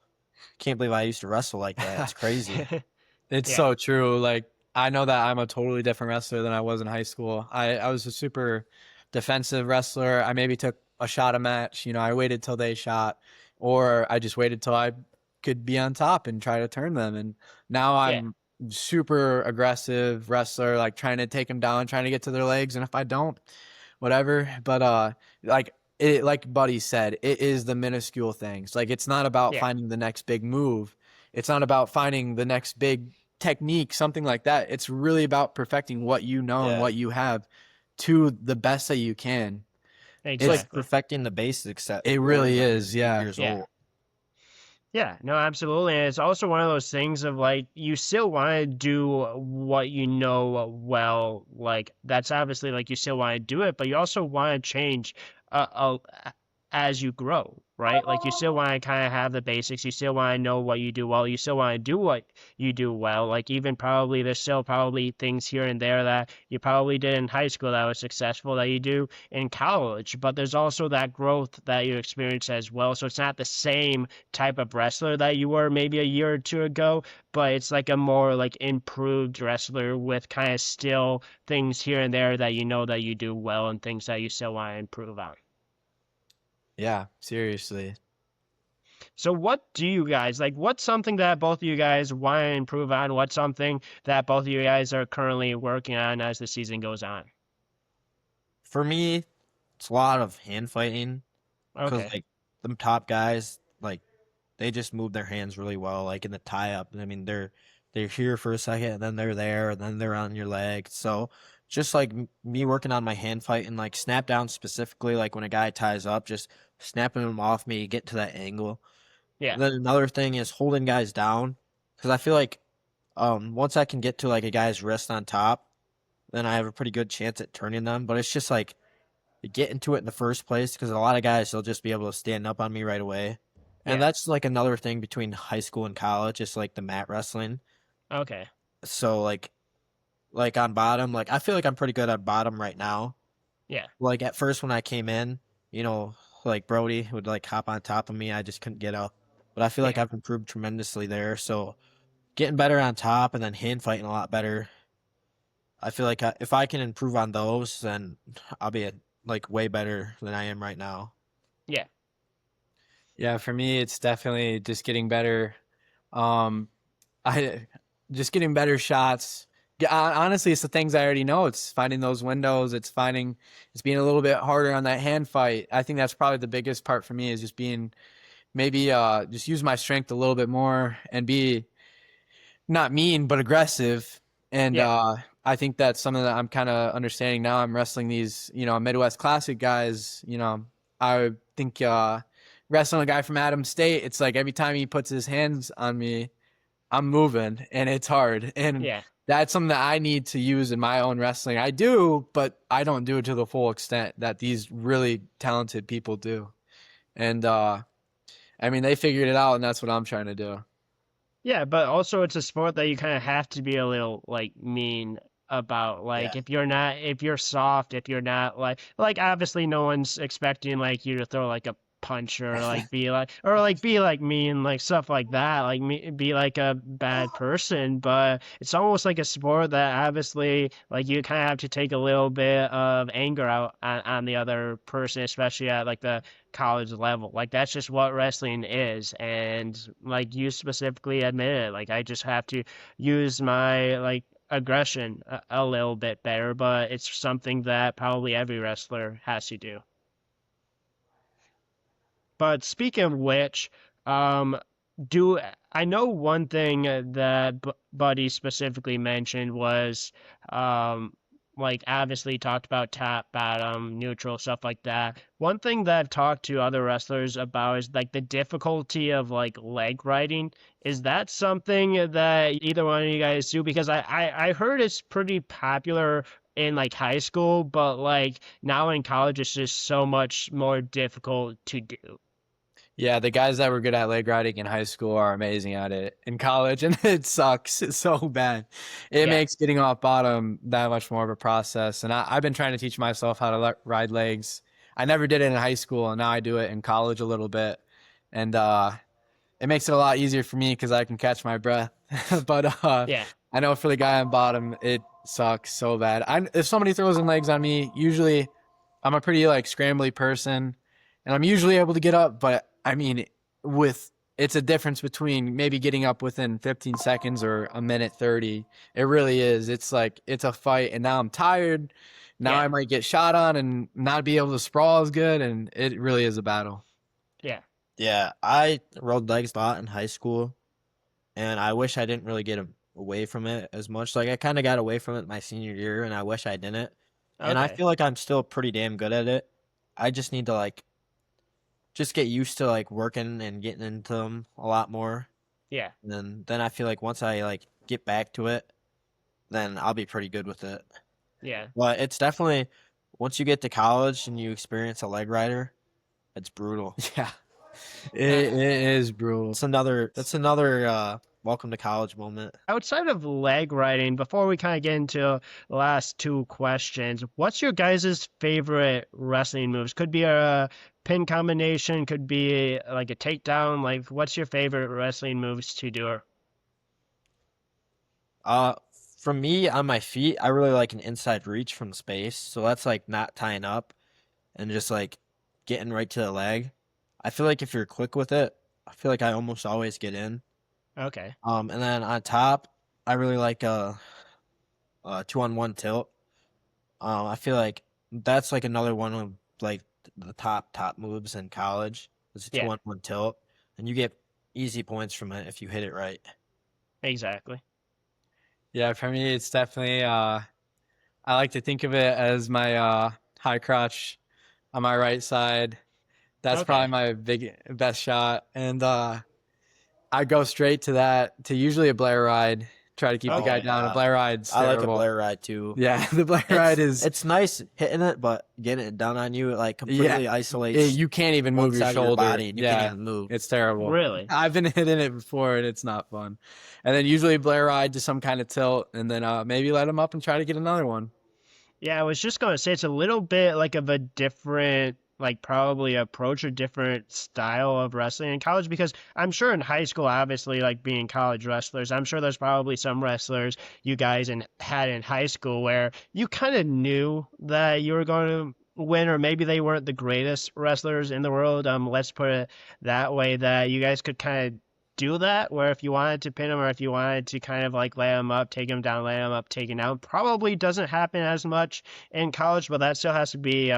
can't believe I used to wrestle like that. It's crazy. It's Yeah, so true. Like I know that I'm a totally different wrestler than I was in high school. I was a super defensive wrestler. I maybe took a shot a match. I waited till they shot, or I just waited till I could be on top and try to turn them. And now yeah, I'm super aggressive wrestler, like trying to take them down, trying to get to their legs. And if I don't, whatever. But like Buddy said, it is the minuscule things. Like it's not about yeah, finding the next big move. It's not about finding the next big technique, something like that. It's really about perfecting what you know and Yeah. what you have to the best that you can. It's like exactly. perfecting the basics that It you learn really when you're is, yeah. years Yeah. old. Yeah, no, absolutely. And it's also one of those things of like you still want to do what you know well. Like that's obviously like you still want to do it, but you also want to change as you grow, right? Like you still want to kind of have the basics. You still want to know what you do well. You still want to do what you do well. Like even probably there's still probably things here and there that you probably did in high school that was successful that you do in college, but there's also that growth that you experience as well. So it's not the same type of wrestler that you were maybe a year or two ago, but it's like a more like improved wrestler with kind of still things here and there that you know that you do well and things that you still want to improve on. Yeah, seriously. So what do you guys like? What's something that both of you guys want to improve on? What's something that both of you guys are currently working on as the season goes on? For me, it's a lot of hand fighting because Okay. like them top guys, like they just move their hands really well, like in the tie up. I mean, they're here for a second, and then they're there, and then they're on your leg. So just like me working on my hand fight and like snap down specifically, like when a guy ties up, just snapping him off me, get to that angle. Yeah. And then another thing is holding guys down because I feel like once I can get to like a guy's wrist on top, then I have a pretty good chance at turning them. But it's just like get into it in the first place because a lot of guys they'll just be able to stand up on me right away. And Yeah. that's like another thing between high school and college, is like the mat wrestling. Okay. So like on bottom, like I feel like I'm pretty good at bottom right now. Yeah. Like at first when I came in, like Brody would like hop on top of me, I just couldn't get up. But I feel like Yeah. I've improved tremendously there. So getting better on top and then hand fighting a lot better. I feel like if I can improve on those, then I'll be like way better than I am right now. Yeah. Yeah, for me it's definitely just getting better. Um I just getting better shots. Yeah, honestly, it's the things I already know. It's finding those windows. It's being a little bit harder on that hand fight. I think that's probably the biggest part for me is just being maybe just use my strength a little bit more and be not mean but aggressive. And Yeah. I think that's something that I'm kind of understanding now. I'm wrestling these Midwest Classic guys. I think wrestling a guy from Adams State. It's like every time he puts his hands on me, I'm moving and it's hard. And Yeah. that's something that I need to use in my own wrestling. I do, but I don't do it to the full extent that these really talented people do. And I mean, they figured it out, and that's what I'm trying to do. Yeah, but also it's a sport that you kind of have to be a little like mean about. Yeah. Like if you're soft, if you're not like obviously no one's expecting like you to throw like a puncher, like be like, or like be like me and like stuff like that, like me be like a bad person. But it's almost like a sport that obviously like you kind of have to take a little bit of anger out on the other person, especially at like the college level. Like that's just what wrestling is, and like you specifically admitted, like I just have to use my like aggression a little bit better, but it's something that probably every wrestler has to do. But speaking of which, do I know one thing that Buddy specifically mentioned was um, like obviously talked about top, bottom, neutral, stuff like that. One thing that I've talked to other wrestlers about is like the difficulty of like leg riding. Is that something that either one of you guys do? Because I heard it's pretty popular in like high school, but like now in college it's just so much more difficult to do. Yeah, the guys that were good at leg riding in high school are amazing at it in college, and it sucks. It's so bad. It Yeah. makes getting off bottom that much more of a process. And I've been trying to teach myself how to ride legs. I never did it in high school, and now I do it in college a little bit. And it makes it a lot easier for me because I can catch my breath. But Yeah. I know for the guy on bottom, it sucks so bad. If somebody throws in legs on me, usually I'm a pretty like scrambly person, and I'm usually able to get up. But I mean, it's a difference between maybe getting up within 15 seconds or a minute 30. It really is. It's like it's a fight, and now I'm tired. Now Yeah. I might get shot on and not be able to sprawl as good, and it really is a battle. Yeah. Yeah, I rode legs a lot in high school, and I wish I didn't really get away from it as much. Like, I kind of got away from it my senior year, and I wish I didn't. And I Okay. feel like I'm still pretty damn good at it. I just need to, like, just get used to, like, working and getting into them a lot more. Yeah. And then I feel like once I, like, get back to it, then I'll be pretty good with it. Yeah. But it's definitely, once you get to college and you experience a leg rider, it's brutal. Yeah, it is brutal. That's another welcome to college moment. Outside of leg riding, before we kind of get into the last two questions, what's your guys' favorite wrestling moves? Could be a pin combination, could be like a takedown. Like, what's your favorite wrestling moves to do? For me, on my feet, I really like an inside reach from space. So that's like not tying up and just like getting right to the leg. I feel like if you're quick with it, I feel like I almost always get in. Okay. And then on top, I really like a 2-on-1 tilt. I feel like that's like another one of like the top moves in college. It's a Yeah. 2-on-1 tilt, and you get easy points from it if you hit it right. Exactly. Yeah, for me, it's definitely, I like to think of it as my high crotch on my right side. That's Okay. probably my best shot. And I go straight to that, to usually a Blair ride, try to keep the guy down. A Blair ride's I like a terrible. Blair ride too. Yeah, the Blair ride is. It's nice hitting it, but getting it done on you, it like completely isolates You can't even one move your side of your shoulder. body, and you can't even move. It's terrible. Really? I've been hitting it before, and it's not fun. And then usually Blair ride to some kind of tilt, and then maybe let him up and try to get another one. Yeah, I was just gonna say it's a little bit like of a different, like probably approach or different style of wrestling in college because I'm sure in high school, obviously, like being college wrestlers, I'm sure there's probably some wrestlers you guys had in high school where you kind of knew that you were going to win, or maybe they weren't the greatest wrestlers in the world. Let's put it that way, that you guys could kind of do that where if you wanted to pin him or if you wanted to kind of like lay him up, take him down, lay him up, take him down. Probably doesn't happen as much in college, but that still has to be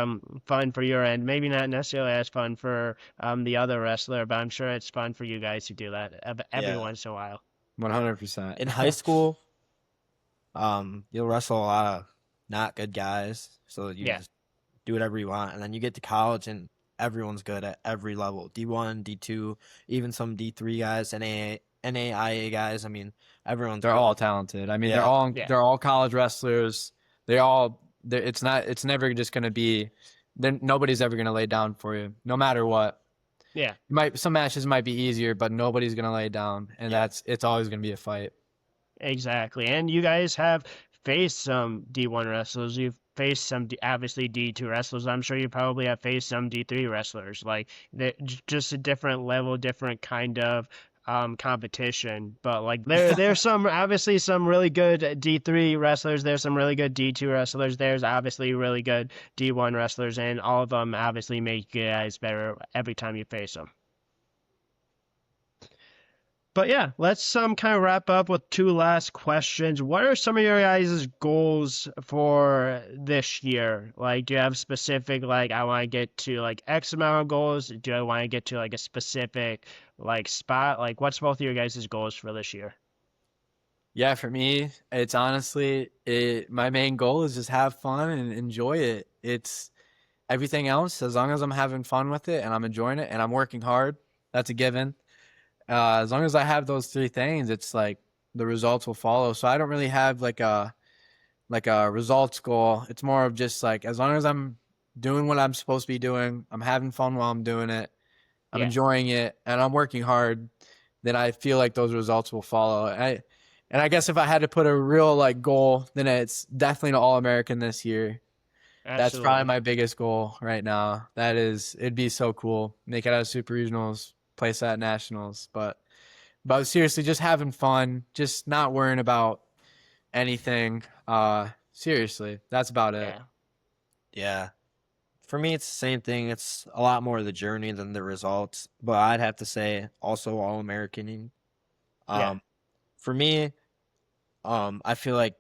fun for your end. Maybe not necessarily as fun for the other wrestler, but I'm sure it's fun for you guys to do that every once in a while. 100%. In high school, you'll wrestle a lot of not good guys, so you just do whatever you want, and then you get to college and everyone's good at every level. D1, D2, even some D3 guys, NAIA guys. I mean, everyone's They're good. all talented. I mean, Yeah. they're all college wrestlers. It's never just going to be, nobody's ever going to lay down for you, no matter what. Yeah. Some matches might be easier, but nobody's going to lay down, and it's always going to be a fight. Exactly. And you guys have faced some D1 wrestlers. You've faced some obviously D2 wrestlers. I'm sure you probably have faced some D3 wrestlers. Like just a different level, different kind of competition. But like there's some obviously some really good D3 wrestlers. There's some really good D2 wrestlers. There's obviously really good D1 wrestlers, and all of them obviously make you guys better every time you face them. But yeah, let's kind of wrap up with two last questions. What are some of your guys' goals for this year? Like, do you have specific, like, I want to get to like X amount of goals? Do I want to get to like a specific like spot? Like, what's both of your guys' goals for this year? Yeah, for me, it's honestly my main goal is just have fun and enjoy it. It's everything else, as long as I'm having fun with it and I'm enjoying it and I'm working hard, that's a given. As long as I have those three things, it's like the results will follow. So I don't really have like a results goal. It's more of just like, as long as I'm doing what I'm supposed to be doing, I'm having fun while I'm doing it, I'm enjoying it, and I'm working hard, then I feel like those results will follow. And I guess if I had to put a real like goal, then it's definitely an All-American this year. Absolutely. That's probably my biggest goal right now. It'd be so cool. Make it out of super regionals, place at nationals, but seriously, just having fun, just not worrying about anything. Seriously, that's about it. Yeah. For me, it's the same thing. It's a lot more the journey than the results, but I'd have to say also All-American. For me, I feel like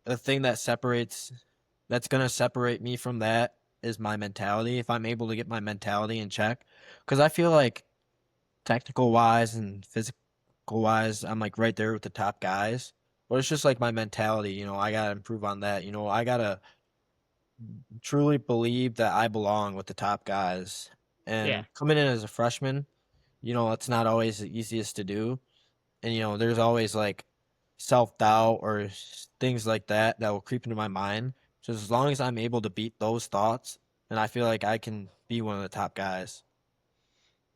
the thing that's going to separate me from that is my mentality. If I'm able to get my mentality in check, because I feel like technical wise and physical wise, I'm like right there with the top guys. But it's just like my mentality, I gotta improve on that. I gotta truly believe that I belong with the top guys. And coming in as a freshman, it's not always the easiest to do. And there's always like self-doubt or things like that will creep into my mind. So as long as I'm able to beat those thoughts, then I feel like I can be one of the top guys.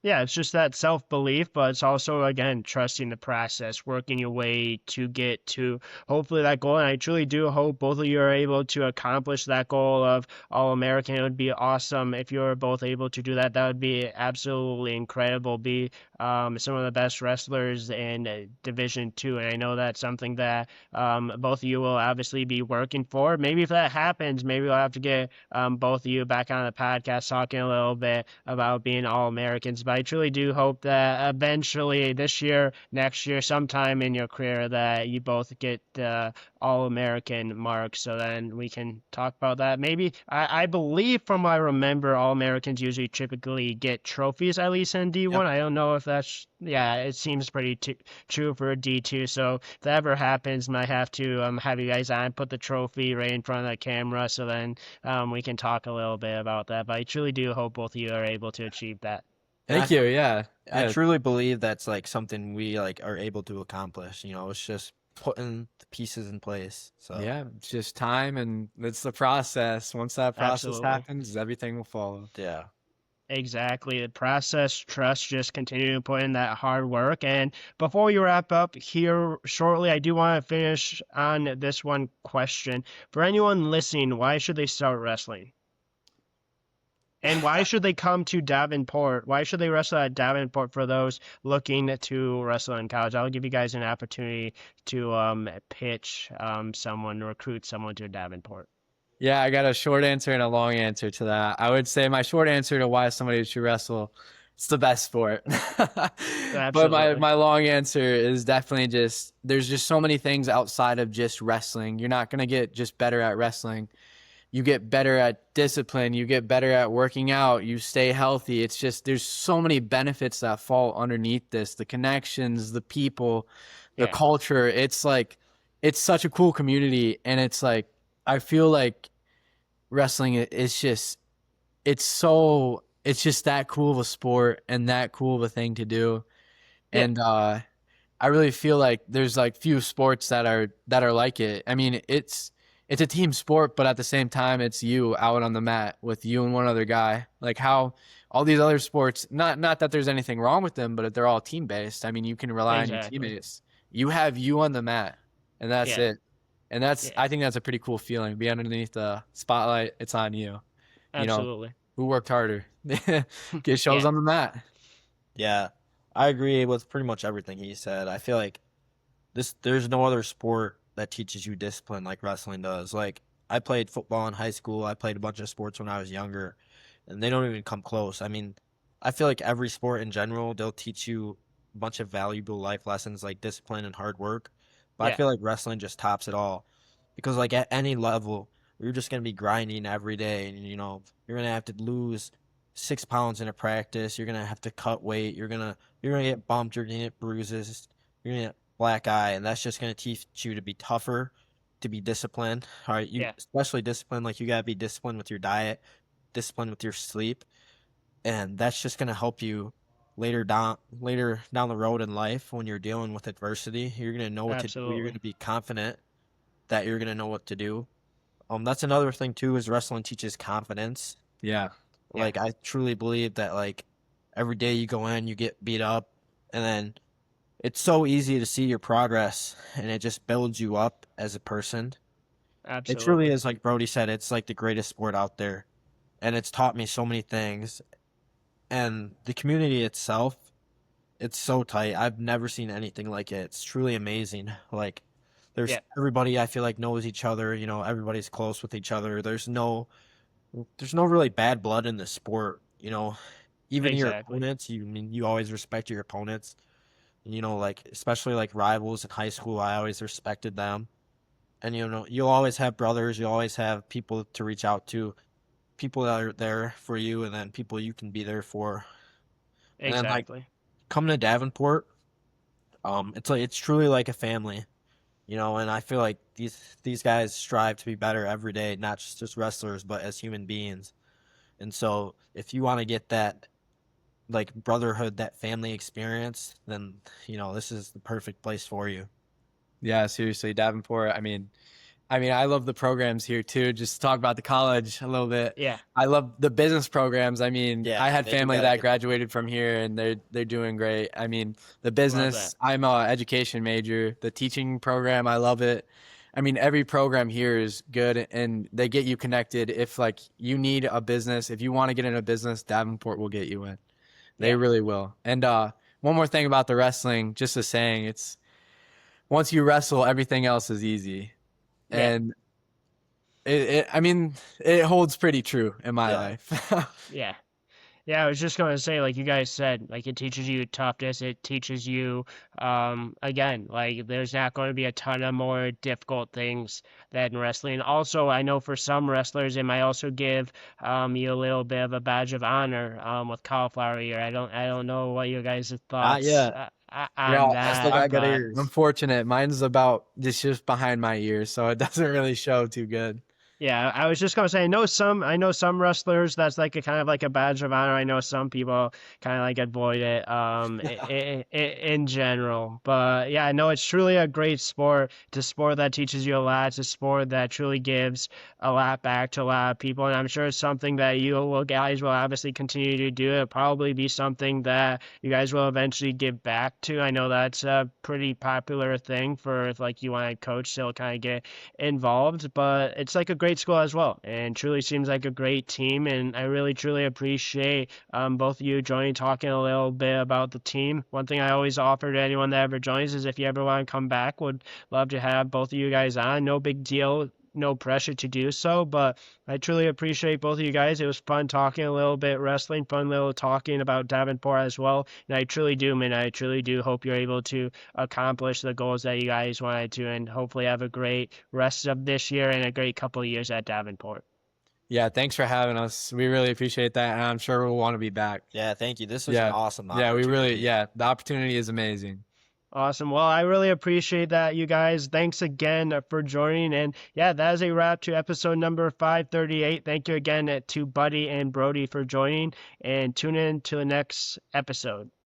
Yeah, it's just that self-belief, but it's also, again, trusting the process, working your way to get to hopefully that goal. And I truly do hope both of you are able to accomplish that goal of All-American. It would be awesome if you were both able to do that. That would be absolutely incredible. Be some of the best wrestlers in Division II. And I know that's something that both of you will obviously be working for. Maybe if that happens, maybe we'll have to get both of you back on the podcast talking a little bit about being All-Americans. But I truly do hope that eventually this year, next year, sometime in your career, that you both get the All-American mark. So then we can talk about that. Maybe I believe from what I remember, All-Americans usually typically get trophies, at least in D1. Yep. I don't know if that's, it seems pretty true for a D2. So if that ever happens, I might have to have you guys on, put the trophy right in front of the camera, so then we can talk a little bit about that. But I truly do hope both of you are able to achieve that. Thank you. Yeah. I truly believe that's like something we like are able to accomplish. It's just putting the pieces in place. So yeah, it's just time, and it's the process. Once that process happens, everything will follow. Yeah. Exactly. The process, trust, just continue to put in that hard work. And before we wrap up here shortly, I do want to finish on this one question. For anyone listening, why should they start wrestling? And why should they come to Davenport? Why should they wrestle at Davenport for those looking to wrestle in college? I'll give you guys an opportunity to pitch someone, recruit someone to Davenport. Yeah, I got a short answer and a long answer to that. I would say my short answer to why somebody should wrestle, it's the best sport. But my long answer is definitely there's just so many things outside of just wrestling. You're not going to get just better at wrestling. You get better at discipline. You get better at working out. You stay healthy. It's just, there's so many benefits that fall underneath this. The connections, the people, the culture. It's like, it's such a cool community. And it's like, I feel like wrestling it's just that cool of a sport and that cool of a thing to do. And I really feel like there's like few sports that are like it. I mean, it's a team sport, but at the same time, it's you out on the mat with you and one other guy. Like how all these other sports, not that there's anything wrong with them, but they're all team based. I mean, you can rely on your teammates. You have you on the mat, and that's it. And Yeah, I think that's a pretty cool feeling. Be underneath the spotlight, it's on you. You know, absolutely. who worked harder? Get shows Yeah, on the mat. Yeah, I agree with pretty much everything he said. I feel like there's no other sport that teaches you discipline like wrestling does. Like I played football in high school. I played a bunch of sports when I was younger, and they don't even come close. I mean, I feel like every sport in general, they'll teach you a bunch of valuable life lessons like discipline and hard work. But I yeah, feel like wrestling just tops it all because like at any level, you're just gonna be grinding every day, and you're gonna have to lose 6 pounds in a practice. You're gonna have to cut weight. You're gonna get bumped. You're gonna get bruises. You're gonna get black eye, and that's just gonna teach you to be tougher, to be disciplined. All right, you yeah, especially disciplined. Like you gotta be disciplined with your diet, disciplined with your sleep, and that's just gonna help you later down the road in life when you're dealing with adversity. You're gonna know what to do. You're absolutely. gonna be confident that you're gonna know what to do. That's another thing too is wrestling teaches confidence. Yeah. Yeah, Like I truly believe that like every day you go in, you get beat up, and then it's so easy to see your progress, and it just builds you up as a person. It truly absolutely. is like Brody said, it's like the greatest sport out there, and it's taught me so many things. And the community itself, it's so tight. I've never seen anything like it. It's truly amazing. Like there's Yeah, everybody I feel like knows each other, everybody's close with each other. There's no really bad blood in the sport, even your exactly. opponents, you always respect your opponents. Like especially like rivals in high school, I always respected them. And you'll always have brothers, you always have people to reach out to, people that are there for you, and then people you can be there for. And then like Exactly. coming to Davenport, it's truly like a family, and I feel like these guys strive to be better every day, not just as wrestlers, but as human beings. And so if you want to get that like brotherhood, that family experience, then this is the perfect place for you. Yeah, seriously, Davenport. I love the programs here too. Just to talk about the college a little bit. Yeah, I love the business programs. I Yeah, had they do family gotta that get that. graduated from here, and they're doing great. The love that. business. I'm a education major. The teaching program, I love it. Every program here is good, and they get you connected. If like you need a business, if you want to get in a business, Davenport will get you in. They Yeah, really will. And one more thing about the wrestling, just a saying, it's once you wrestle, everything else is easy. yeah, And it holds pretty true in my Yeah. life. yeah. Yeah, I was just going to say, like you guys said, like it teaches you toughness. It teaches you, again, like there's not going to be a ton of more difficult things than wrestling. Also, I know for some wrestlers, it might also give you a little bit of a badge of honor with cauliflower ear. I don't know what your guys' Not thoughts yet. on Yeah, I still that, I'm, got good but ears. I'm fortunate. Mine's about just behind my ears, so it doesn't really show too good. yeah, I was just gonna say I know some wrestlers that's like a kind of like a badge of honor. I know some people kind of like avoid it in general. But yeah, I know it's truly a great sport. It's a sport that teaches you a lot. It's a sport that truly gives a lot back to a lot of people, and I'm sure it's something that you will guys will obviously continue to do. It'll probably be something that you guys will eventually give back to. I know that's a pretty popular thing for if like you want to coach, so kind of get involved, but it's like a great school as well, and truly seems like a great team. And I really truly appreciate both of you joining, talking a little bit about the team. One thing I always offer to anyone that ever joins is if you ever want to come back, would love to have both of you guys on. No big deal. No pressure to do so, but I truly appreciate both of you guys. It was fun talking a little bit wrestling, fun little talking about Davenport as well. And I truly do, man. I truly do hope you're able to accomplish the goals that you guys wanted to, and hopefully have a great rest of this year and a great couple of years at Davenport. Yeah, thanks for having us. We really appreciate that, and I'm sure we'll want to be back. Yeah, thank you. This was an Yeah, awesome yeah, opportunity. the opportunity is amazing. Awesome. Well, I really appreciate that, you guys. Thanks again for joining. And yeah, that is a wrap to episode number 538. Thank you again to Buddy and Brody for joining, and tune in to the next episode.